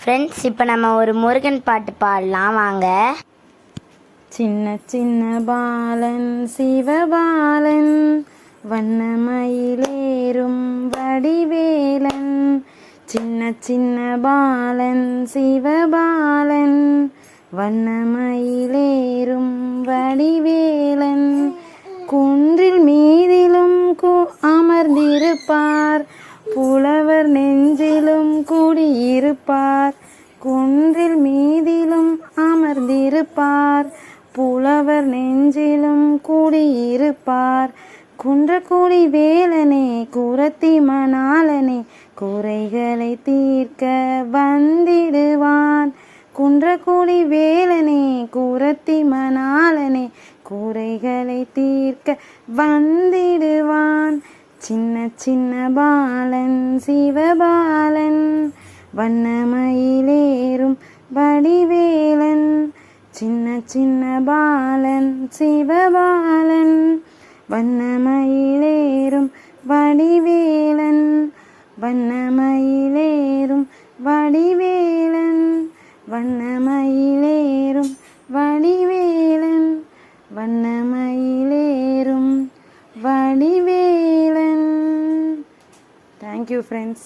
Friends, இப்போ நம்ம ஒரு முருகன் பாட்டு பாடலாம் வாங்க. சின்ன சின்ன பாலன் சிவபாலன், வண்ணமயிலேறும் வடிவேலன். சின்ன சின்ன பாலன் சிவபாலன், வண்ணமயிலேறும் வடிவேலன். குன்றில் மீதிலும் அமர்ந்திருப்பார், புலவர் நெஞ்சிலும் கூடியிருப்பார். குன்றில் மீதிலும் அமர்ந்திருப்பார், புலவர் நெஞ்சிலும் கூடியிருப்பார். குன்றக்குடி வேலனே குரத்தி மணாளனே, குறைகளை தீர்க்க வந்திடுவான். குன்றக்குடி வேலனே குரத்தி மணாளனே, குறைகளை தீர்க்க வந்திடுவான். சின்ன சின்ன பாலன் சிவபாலன், வண்ணமயிலேறும் வடிவேலன். சின்ன சின்ன Balan Sivabalan, வண்ணமயிலேறும் Vadivelan. வண்ணமயிலேறும் Vadivelan, வண்ணமயிலேறும் Vadivelan. வண்ணமயிலேறும் Vadivelan. Thank you friends.